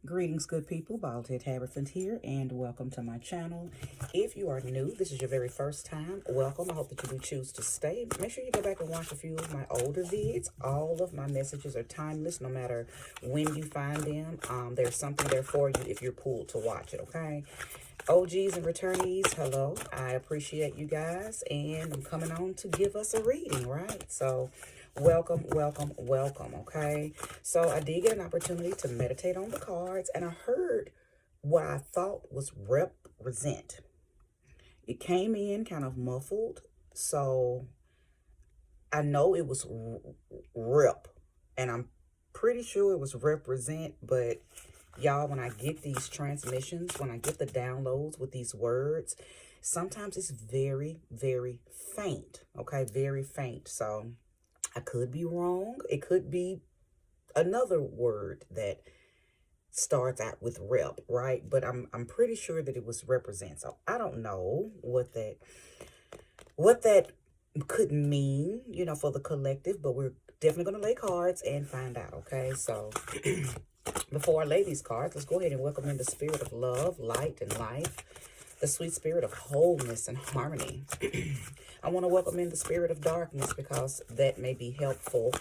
Greetings, good people. Baldhead Haverford here, and welcome to my channel. If you are new, this is your very first time, welcome. I hope that you do choose to stay. Make sure you go back and watch a few of my older vids. All of my messages are timeless, no matter when you find them. There's something there for you if you're pulled to watch it, okay? OGs and returnees, hello. I appreciate you guys, and I'm coming on to give us a reading, right? So welcome, welcome, welcome, okay? So I did get an opportunity to meditate on the cards, and I heard what I thought was represent. It came in kind of muffled, so I know it was rep, and I'm pretty sure it was represent, but y'all, when I get these transmissions, when I get the downloads with these words, sometimes it's very, very faint, okay? Very faint. So I could be wrong. It could be another word that starts out with rep, right? But I'm pretty sure that it was represent. So I don't know what that could mean, for the collective, but we're definitely going to lay cards and find out, okay? So before I lay these cards, let's go ahead and welcome in the spirit of love, light, and life, the sweet spirit of wholeness and harmony. I want to welcome in the spirit of darkness because that may be helpful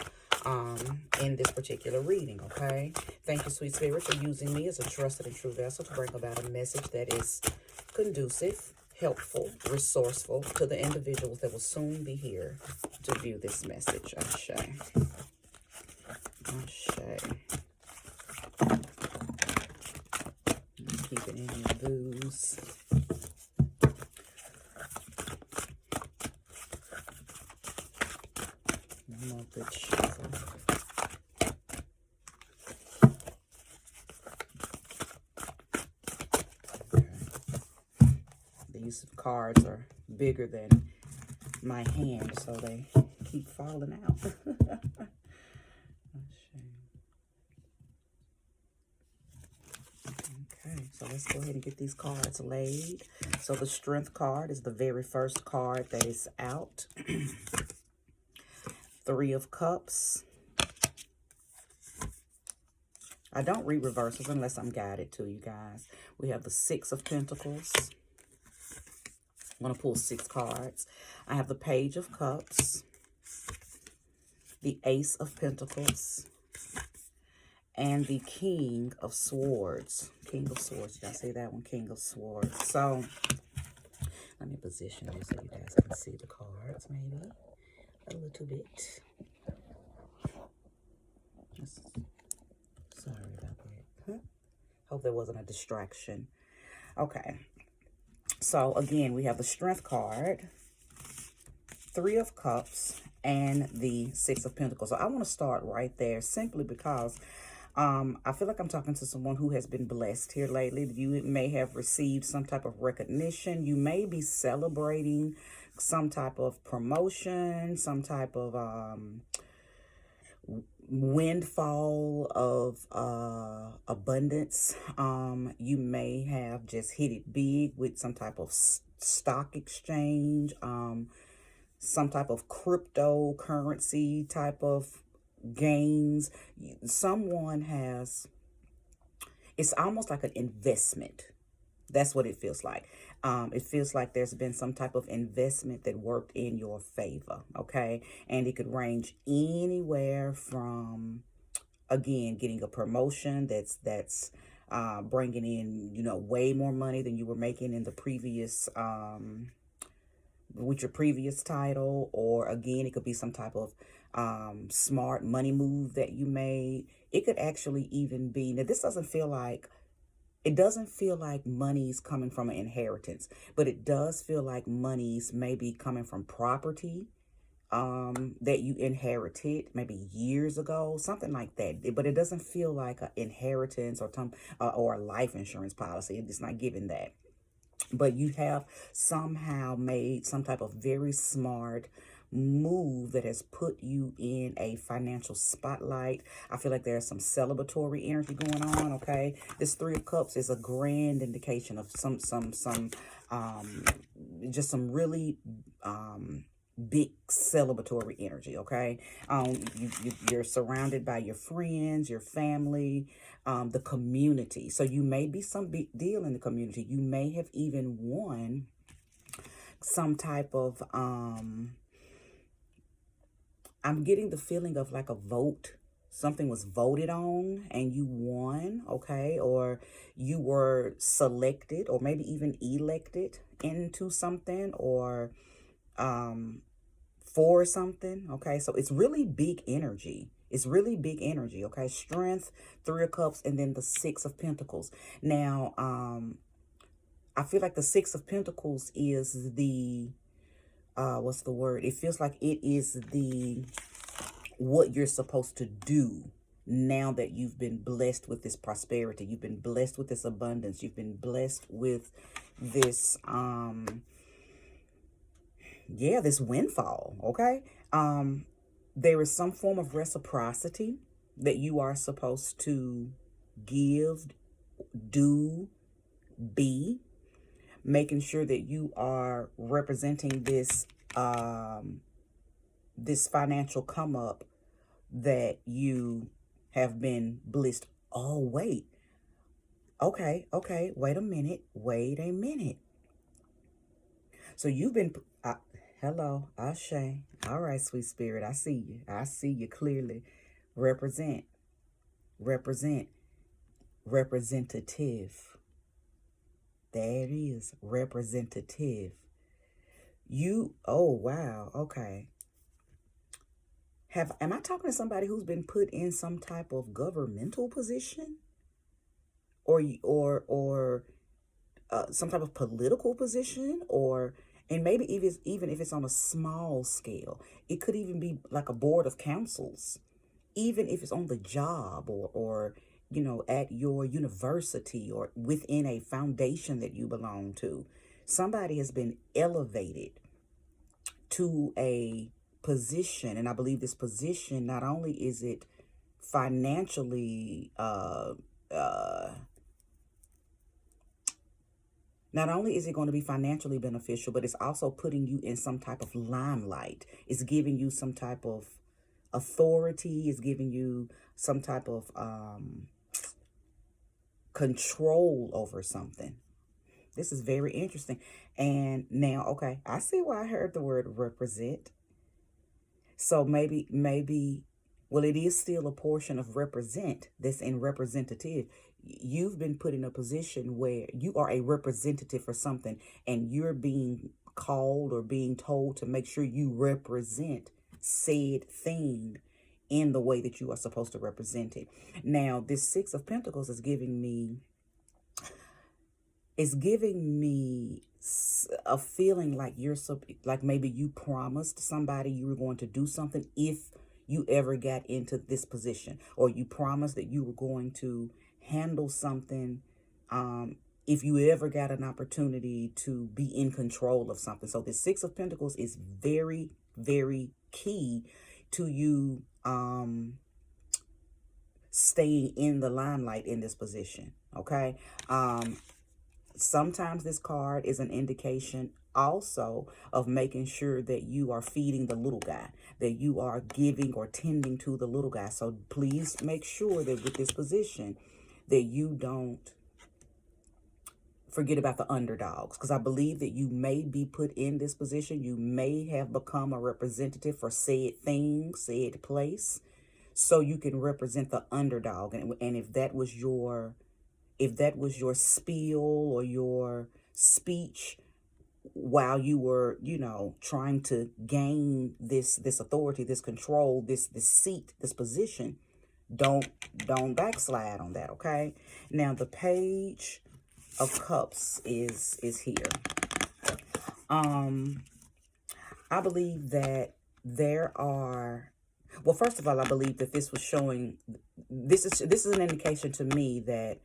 in this particular reading, okay? Thank you, sweet spirit, for using me as a trusted and true vessel to bring about a message that is conducive, helpful, resourceful to the individuals that will soon be here to view this message. Ashe. Ashe. Keep it in your booze. One more good shuffle. Okay. These cards are bigger than my hand, so they keep falling out. Okay, so let's go ahead and get these cards laid. So the Strength card is the very first card that is out. Three of Cups. I don't read reversals unless I'm guided to, you guys. We have the Six of Pentacles. I'm going to pull 6 cards. I have the Page of Cups, the Ace of Pentacles, and the King of Swords. King of Swords. Did I say that one? King of Swords. So let me position this so you guys can see the cards maybe a little bit. Sorry about that. Hope there wasn't a distraction. Okay. So again, we have the Strength card, Three of Cups, and the Six of Pentacles. So I want to start right there simply because I feel like I'm talking to someone who has been blessed here lately. You may have received some type of recognition. You may be celebrating some type of promotion, some type of windfall of abundance. You may have just hit it big with some type of stock exchange, some type of cryptocurrency type of gains. Someone has, it's almost like an investment. That's what it feels like. It feels like there's been some type of investment that worked in your favor, okay? And it could range anywhere from, again, getting a promotion that's bringing in, way more money than you were making in the previous, with your previous title, or again, it could be some type of smart money move that you made. It could actually even be, now this doesn't feel like, it doesn't feel like money's coming from an inheritance, but it does feel like money's maybe coming from property that you inherited maybe years ago, something like that. But it doesn't feel like an inheritance or a life insurance policy. It's not giving that. But you have somehow made some type of very smart move that has put you in a financial spotlight. I feel like there's some celebratory energy going on, okay? This Three of Cups is a grand indication of just some really big celebratory energy, okay? You're surrounded by your friends, your family, the community. So you may be some big deal in the community. You may have even won some type of, I'm getting the feeling of like a vote. Something was voted on and you won, okay? Or you were selected or maybe even elected into something, or for something, okay? So it's really big energy. It's really big energy, okay? Strength, Three of Cups, and then the Six of Pentacles. Now, I feel like the Six of Pentacles is the, what's the word? It feels like it is the, what you're supposed to do now that you've been blessed with this prosperity. You've been blessed with this abundance. You've been blessed with this, this windfall, okay? There is some form of reciprocity that you are supposed to give, do, be, making sure that you are representing this, this financial come up that you have been blessed. Oh, wait. Okay, wait a minute. So you've been, hello, Ashe. All right, sweet spirit, I see you. I see you clearly. Represent, representative. There it is, representative. Oh, wow, okay. Am I talking to somebody who's been put in some type of governmental position? Or some type of political position, and maybe even if it's on a small scale, it could even be like a board of councils, even if it's on the job, or at your university, or within a foundation that you belong to. Somebody has been elevated to a position, and I believe this position, not only is it financially not only is it going to be financially beneficial, but it's also putting you in some type of limelight. It's giving you some type of authority. It's giving you some type of control over something. This is very interesting. And now, okay, I see why I heard the word represent. So maybe, well, it is still a portion of represent that's in representative. You've been put in a position where you are a representative for something, and you're being called or being told to make sure you represent said thing in the way that you are supposed to represent it. Now, this Six of Pentacles is giving me a feeling like like maybe you promised somebody you were going to do something if you ever got into this position, or you promised that you were going to handle something if you ever got an opportunity to be in control of something. So the Six of Pentacles is very, very key to you staying in the limelight in this position, okay? Sometimes this card is an indication also of making sure that you are feeding the little guy, that you are giving or tending to the little guy. So please make sure that with this position that you don't forget about the underdogs, because I believe that you may be put in this position. You may have become a representative for said thing, said place, so you can represent the underdog. And if that was your spiel or your speech while you were, trying to gain this authority, this control, this seat, this position, don't backslide on that, okay? Now the Page of Cups is here. I believe that there are, well, first of all, I believe that this was showing, this is an indication to me that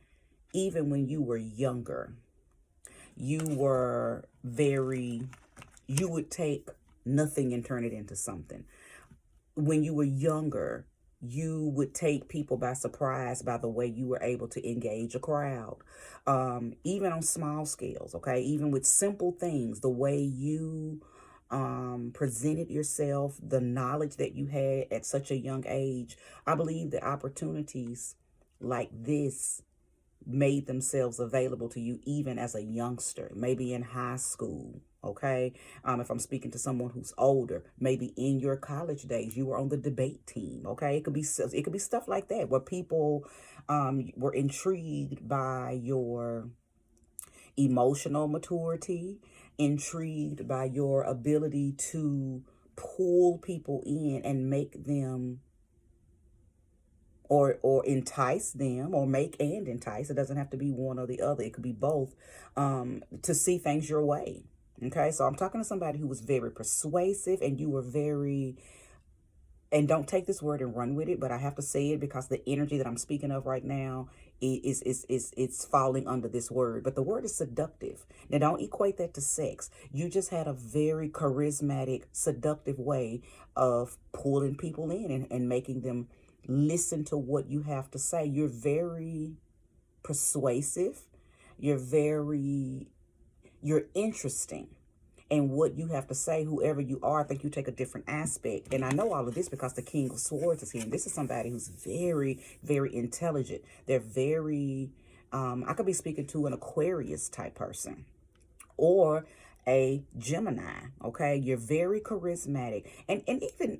even when you were younger, you would take nothing and turn it into something. When you were younger, you would take people by surprise by the way you were able to engage a crowd, even on small scales, okay? Even with simple things, the way you presented yourself, the knowledge that you had at such a young age. I believe that opportunities like this made themselves available to you even as a youngster, maybe in high school. Okay. If I'm speaking to someone who's older, maybe in your college days, you were on the debate team. Okay. It could be stuff like that where people were intrigued by your emotional maturity, intrigued by your ability to pull people in and make them or entice them, or make and entice. It doesn't have to be one or the other. It could be both, to see things your way. Okay, so I'm talking to somebody who was very persuasive, and you were very, and don't take this word and run with it, but I have to say it because the energy that I'm speaking of right now is it's falling under this word. But the word is seductive. Now, don't equate that to sex. You just had a very charismatic, seductive way of pulling people in and making them listen to what you have to say. You're very persuasive. You're interesting. And what you have to say, whoever you are, I think you take a different aspect. And I know all of this because the King of Swords is here. And this is somebody who's very, very intelligent. They're very, I could be speaking to an Aquarius type person, or a Gemini. Okay, you're very charismatic, and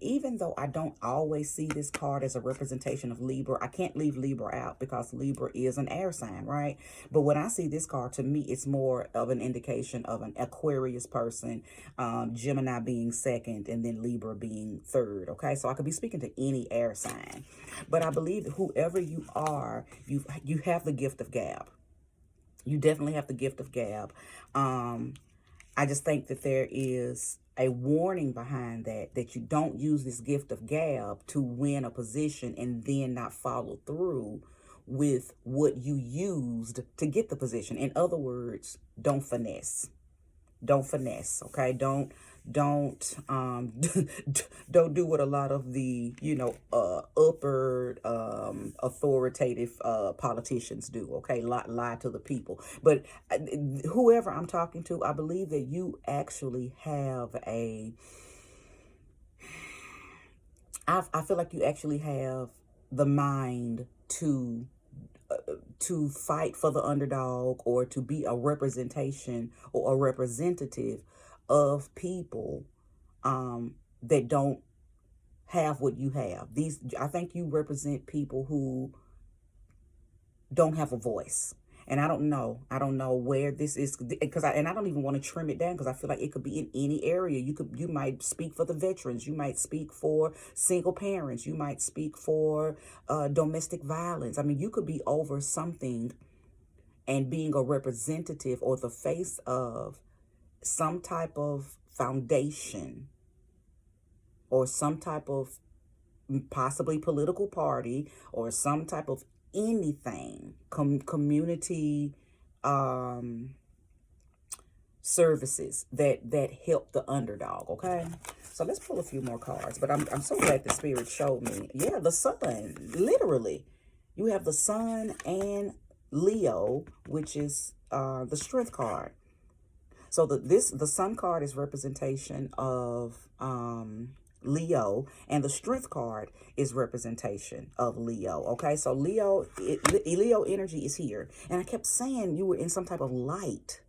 even though I don't always see this card as a representation of Libra, I can't leave Libra out because Libra is an air sign, right? But when I see this card, to me it's more of an indication of an Aquarius person, Gemini being second, and then Libra being third. Okay, so I could be speaking to any air sign, but I believe that whoever you are, you have the gift of gab. You definitely have the gift of gab. I just think that there is a warning behind that you don't use this gift of gab to win a position and then not follow through with what you used to get the position. In other words, don't finesse. Don't finesse. Okay. Don't don't do what a lot of the upper authoritative politicians do. Okay, lie to the people. But whoever I'm talking to, I believe that you actually have I feel like you actually have the mind to fight for the underdog, or to be a representation or a representative of people that don't have what you have. I think you represent people who don't have a voice. And I don't know where this is, because I don't even want to trim it down, because I feel like it could be in any area. You might speak for the veterans. You might speak for single parents. You might speak for domestic violence. I mean, you could be over something and being a representative or the face of some type of foundation or some type of possibly political party or some type of anything, community services that help the underdog. Okay, so let's pull a few more cards. But I'm so glad the Spirit showed me. Yeah, the sun. Literally, you have the sun and Leo, which is the Strength card. So the sun card is representation of Leo, and the Strength card is representation of Leo. Okay, so Leo energy is here, and I kept saying you were in some type of light.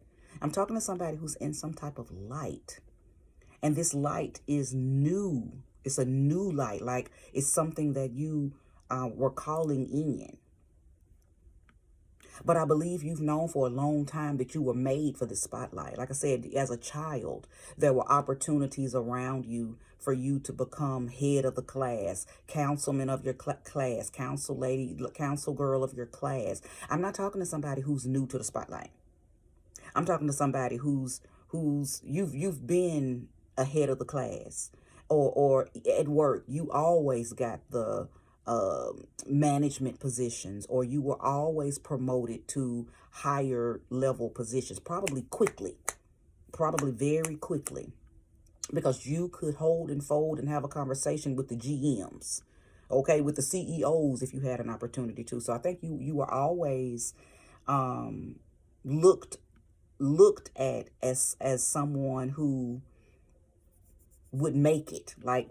I'm talking to somebody who's in some type of light, and this light is new. It's a new light, like it's something that you were calling in. But I believe you've known for a long time that you were made for the spotlight. Like I said, as a child, there were opportunities around you for you to become head of the class, councilman of your class, council lady, council girl of your class. I'm not talking to somebody who's new to the spotlight. I'm talking to somebody who's you've been ahead of the class, or at work you always got the management positions, or you were always promoted to higher level positions, probably very quickly, because you could hold and fold and have a conversation with the GMs, okay, with the CEOs if you had an opportunity to. So I think you were always looked at as someone who would make it. Like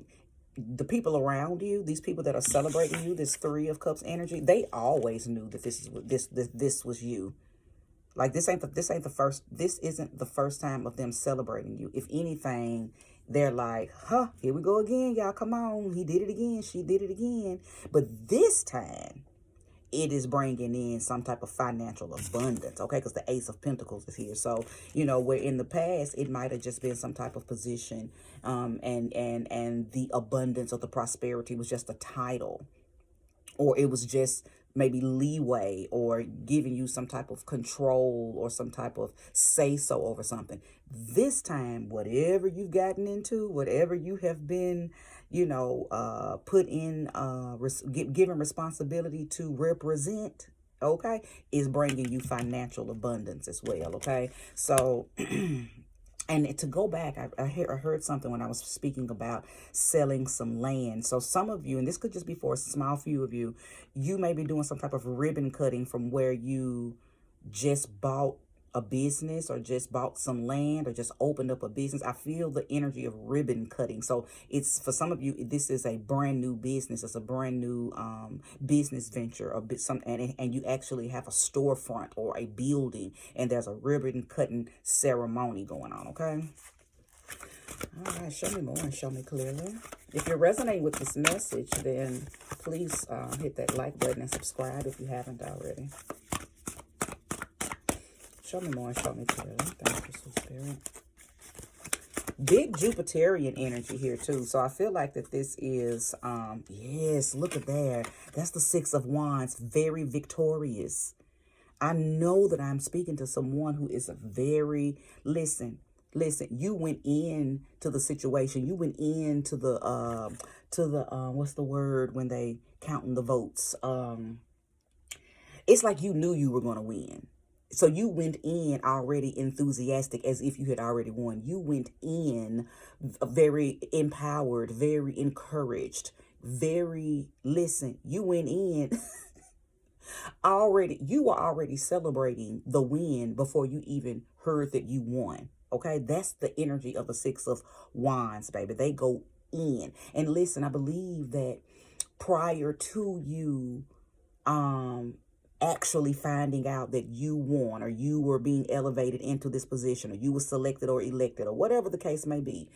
the people around you, these people that are celebrating you, this Three of Cups energy, they always knew that this was you. Like this ain't the first, this isn't the first time of them celebrating you. If anything, they're like, huh, here we go again, y'all, come on. He did it again, she did it again. But this time, it is bringing in some type of financial abundance, okay? Because the Ace of Pentacles is here. So, you know, where in the past, it might have just been some type of position, and the abundance or the prosperity was just a title, or it was just maybe leeway or giving you some type of control or some type of say so over something. This time, whatever you've gotten into, whatever you have been, you know, put in, given responsibility to represent, okay, is bringing you financial abundance as well, okay? So and to go back, I heard something when I was speaking about selling some land. So some of you, and this could just be for a small few of you, you may be doing some type of ribbon cutting from where you just bought a business or just bought some land or just opened up a business. I feel the energy of ribbon cutting. So it's, for some of you, this is a brand new business. It's a brand new business venture, and you actually have a storefront or a building, and there's a ribbon cutting ceremony going on, okay? All right, show me more and show me clearly. If you're resonating with this message, then please hit that like button and subscribe if you haven't already. Show me more and show me clearly. Thank you, Sweet Spirit. Big Jupiterian energy here, too. So I feel like that this is, yes, look at that. That's the Six of Wands. Very victorious. I know that I'm speaking to someone who is a very, listen, you went in to the situation. You went into the, what's the word when they counting the votes? It's like you knew you were going to win. So you went in already enthusiastic as if you had already won. You went in very empowered, very encouraged, you went in already, you were already celebrating the win before you even heard that you won. Okay, that's the energy of the Six of Wands, baby. They go in. And listen, I believe that prior to you, actually finding out that you won, or you were being elevated into this position, or you were selected or elected, or whatever the case may be,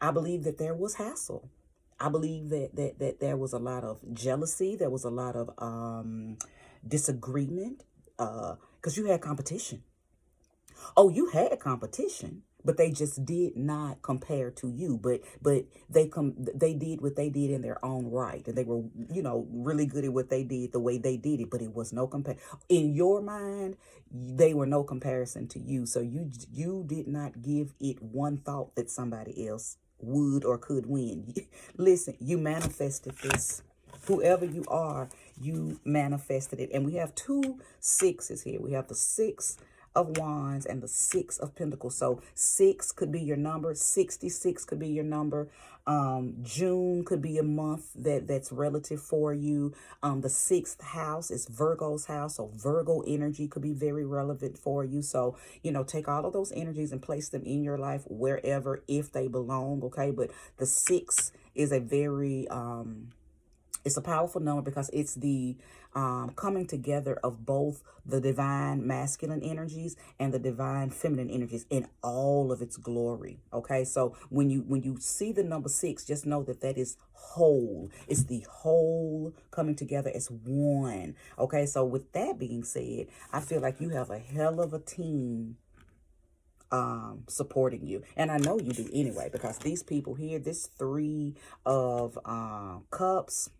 I believe that there was hassle. I believe that there was a lot of jealousy. There was a lot of disagreement, because you had competition. Oh, you had competition, but they just did not compare to you. But they did what they did in their own right, and they were, you know, really good at what they did the way they did it. But it was no in your mind. They were no comparison to you. So you did not give it one thought that somebody else would or could win. Listen, you manifested this. Whoever you are, you manifested it. And we have two sixes here. We have the Six of Wands and the Six of Pentacles. So 6 could be your number. 66 could be your number. June could be a month that's relative for you. The 6th house is Virgo's house. So Virgo energy could be very relevant for you. So, you know, take all of those energies and place them in your life wherever, if they belong. Okay. But the 6 is a very, it's a powerful number because it's the coming together of both the divine masculine energies and the divine feminine energies in all of its glory. Okay, so when you see the number 6, just know that that is whole. It's the whole coming together as one. Okay, so with that being said, I feel like you have a hell of a team supporting you, and I know you do anyway, because these people here, this Three of Cups,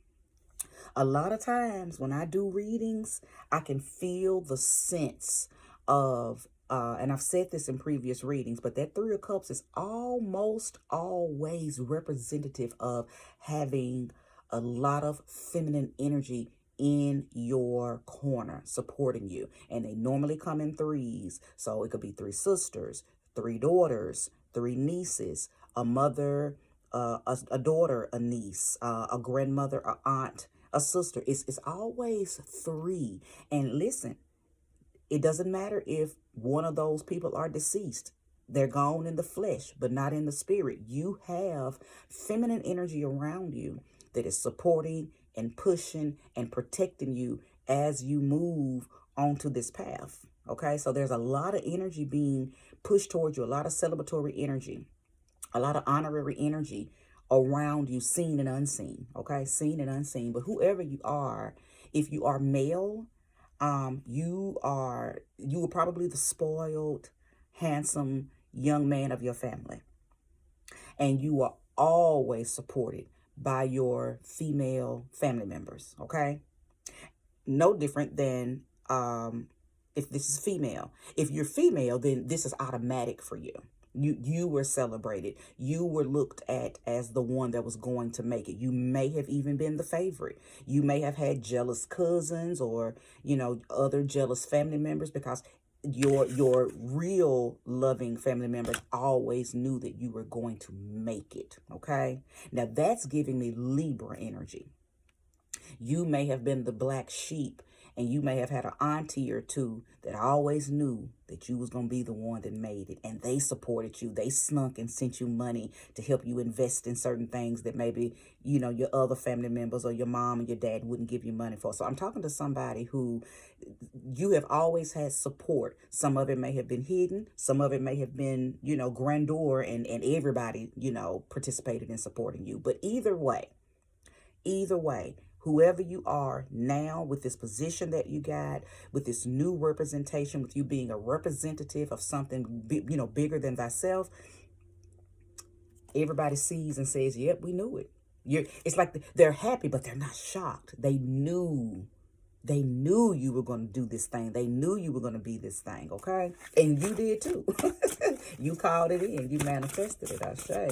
a lot of times when I do readings, I can feel the sense of, and I've said this in previous readings, but that Three of Cups is almost always representative of having a lot of feminine energy in your corner supporting you. And they normally come in threes. So it could be 3 sisters, 3 daughters, 3 nieces, a mother, a daughter, a niece, a grandmother, a aunt, a sister. It's always 3. And listen, it doesn't matter if one of those people are deceased. They're gone in the flesh, but not in the spirit. You have feminine energy around you that is supporting and pushing and protecting you as you move onto this path. Okay, so there's a lot of energy being pushed towards you, a lot of celebratory energy, a lot of honorary energy around you, seen and unseen. Okay, seen and unseen. But whoever you are, if you are male, you are probably the spoiled, handsome young man of your family, and you are always supported by your female family members. Okay, no different than if this is female. If you're female, then this is automatic for you. You were celebrated. You were looked at as the one that was going to make it. You may have even been the favorite. You may have had jealous cousins or, other jealous family members, because your real loving family members always knew that you were going to make it. Okay? Now that's giving me Libra energy. You may have been the black sheep, and you may have had an auntie or two that always knew that you was going to be the one that made it, and they supported you. They snuck and sent you money to help you invest in certain things that maybe, your other family members or your mom and your dad wouldn't give you money for. So I'm talking to somebody who you have always had support. Some of it may have been hidden. Some of it may have been, grandeur, and everybody, participated in supporting you. But either way, whoever you are now, with this position that you got, with this new representation, with you being a representative of something, bigger than thyself, everybody sees and says, yep, we knew it. It's like they're happy, but they're not shocked. They knew you were going to do this thing. They knew you were going to be this thing, okay? And you did too. You called it in. You manifested it, I say.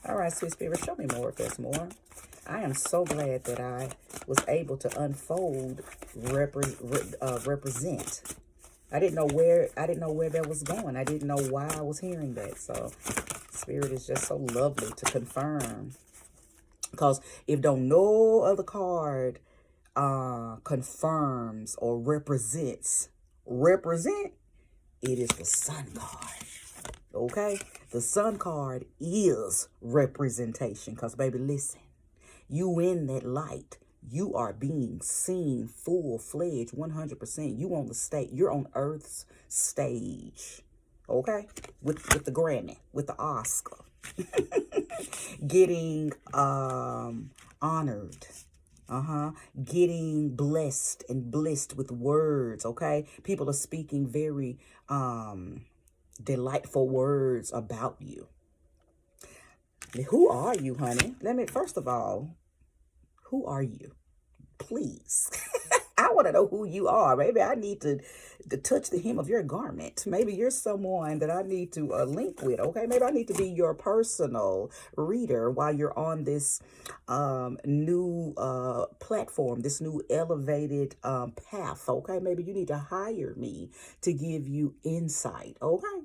All right, sweet spirit, show me more if there's more. I am so glad that I was able to unfold represent. I didn't know where that was going. I didn't know why I was hearing that. So spirit is just so lovely to confirm. Because if don't no other card confirms or represent, it is the Sun card. Okay? The Sun card is representation. Because baby, listen. You in that light. You are being seen full-fledged, 100%. You on the stage. You're on Earth's stage. Okay? With the Grammy, with the Oscar. Getting honored. Getting blessed and blessed with words. Okay? People are speaking very delightful words about you. Who are you, honey? First of all, who are you? Please. I want to know who you are. Maybe I need to touch the hem of your garment. Maybe you're someone that I need to link with, okay? Maybe I need to be your personal reader while you're on this new platform, this new elevated path, okay? Maybe you need to hire me to give you insight, okay?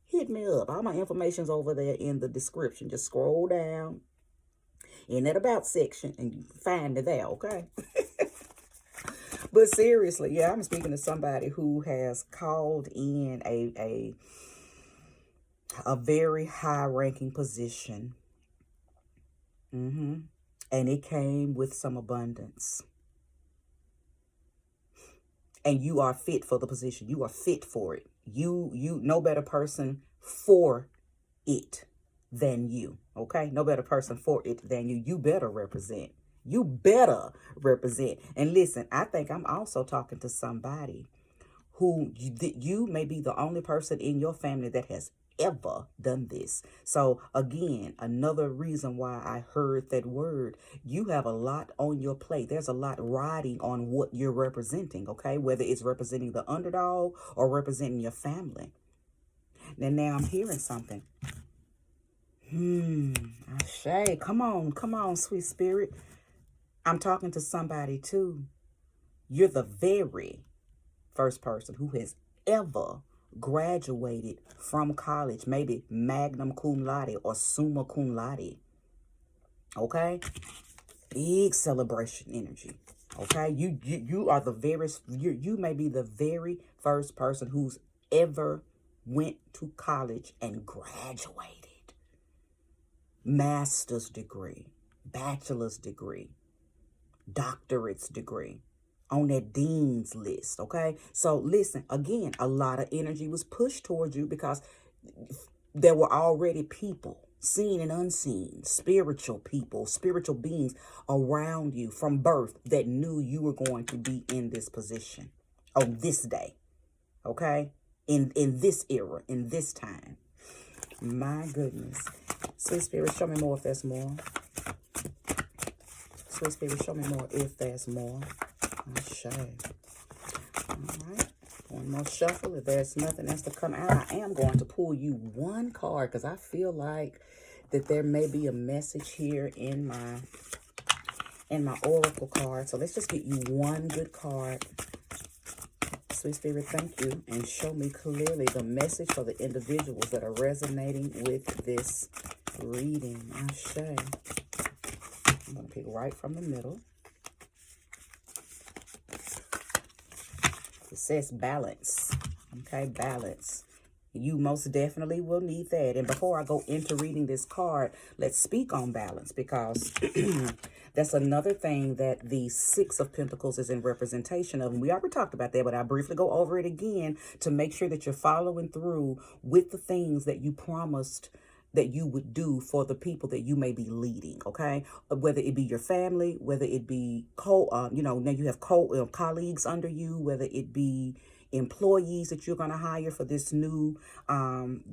Hit me up. All my information's over there in the description. Just scroll down in that about section and you find it there, okay? But seriously, yeah, I'm speaking to somebody who has called in a very high-ranking position. And it came with some abundance. And you are fit for the position. You are fit for it. You no better person for it than you. Okay? No better person for it than you. You better represent. You better represent. And listen, I think I'm also talking to somebody who you may be the only person in your family that has ever done this. So again, another reason why I heard that word, you have a lot on your plate. There's a lot riding on what you're representing, okay? Whether it's representing the underdog or representing your family. Now I'm hearing something. Shay, come on, sweet spirit. I'm talking to somebody too. You're the very first person who has ever graduated from college, maybe magna cum laude or summa cum laude. Okay? Big celebration energy. Okay? You are the very, you may be the very first person who's ever went to college and graduated. Master's degree, bachelor's degree, doctorate's degree, on that dean's list, okay? So listen, again, a lot of energy was pushed towards you because there were already people, seen and unseen, spiritual people, spiritual beings around you from birth that knew you were going to be in this position on this day, okay? In this era, in this time. My goodness. Sweet Spirit, show me more if there's more. Sweet Spirit, show me more if there's more. All right. One more shuffle. If there's nothing else to come out, I am going to pull you one card because I feel like that there may be a message here in my oracle card. So let's just get you one good card. Sweet Spirit, thank you. And show me clearly the message for the individuals that are resonating with this reading. Ashe. I'm going to pick right from the middle. It says balance. Okay, balance. You most definitely will need that. And before I go into reading this card, let's speak on balance because that's another thing that the Six of Pentacles is in representation of. And we already talked about that, but I'll briefly go over it again to make sure that you're following through with the things that you promised that you would do for the people that you may be leading, okay? Whether it be your family, whether it be now you have colleagues under you, whether it be employees that you're going to hire for this new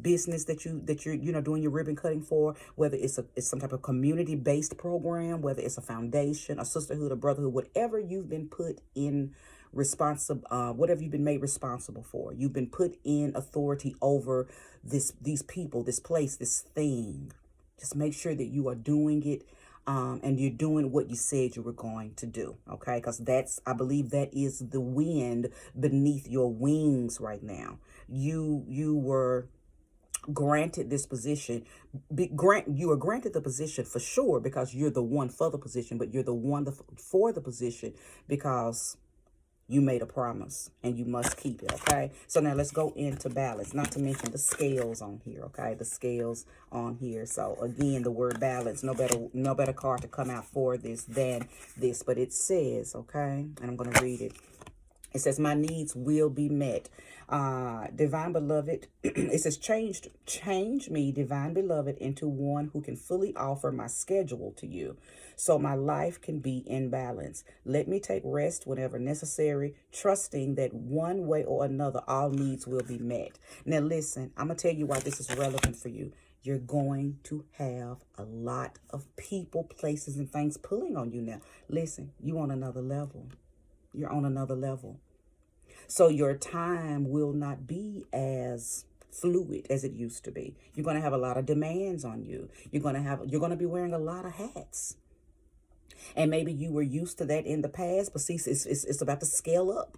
business that you're doing your ribbon cutting for, whether it's some type of community-based program, whether it's a foundation, a sisterhood, a brotherhood, whatever you've been put in whatever you've been made responsible for. You've been put in authority over these people, this place, this thing. Just make sure that you are doing it and you're doing what you said you were going to do, okay? Because I believe that is the wind beneath your wings right now. You were granted this position. You were granted the position for sure because you're the one for the position, but you're the one for the position because you made a promise and you must keep it, okay? So now let's go into balance, not to mention the scales on here, okay? The scales on here. So again, the word balance, no better card to come out for this than this. But it says, okay, and I'm going to read it. It says, my needs will be met. Divine beloved, it says, change me, divine beloved, into one who can fully offer my schedule to you, so my life can be in balance. Let me take rest whenever necessary, trusting that one way or another, all needs will be met. Now listen, I'm going to tell you why this is relevant for you. You're going to have a lot of people, places, and things pulling on you now. Listen, you're on another level. You're on another level. So your time will not be as fluid as it used to be. You're going to have a lot of demands on you. You're going to be wearing a lot of hats. And maybe you were used to that in the past, but see, it's about to scale up.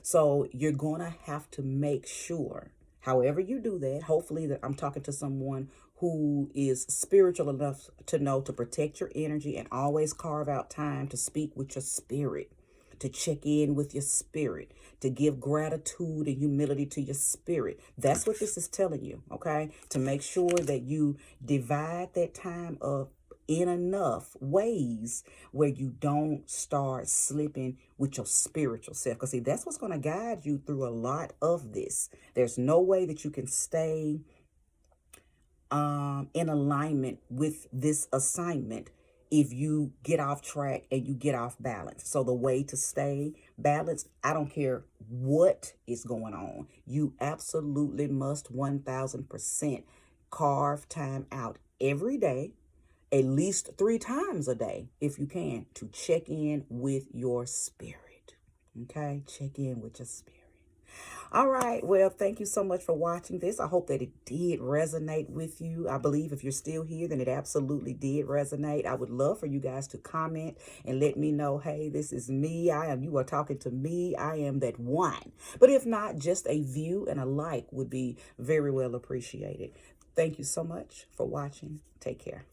So you're going to have to make sure, however you do that, hopefully that I'm talking to someone who is spiritual enough to know to protect your energy and always carve out time to speak with your spirit, to check in with your spirit, to give gratitude and humility to your spirit. That's what this is telling you, okay? To make sure that you divide that time up in enough ways where you don't start slipping with your spiritual self. Because see, that's what's going to guide you through a lot of this. There's no way that you can stay in alignment with this assignment if you get off track and you get off balance. So the way to stay balanced, I don't care what is going on, you absolutely must 1000% carve time out every day, at least 3 times a day, if you can, to check in with your spirit. Okay? Check in with your spirit. All right. Well, thank you so much for watching this. I hope that it did resonate with you. I believe if you're still here, then it absolutely did resonate. I would love for you guys to comment and let me know, hey, this is me. You are talking to me. I am that one. But if not, just a view and a like would be very well appreciated. Thank you so much for watching. Take care.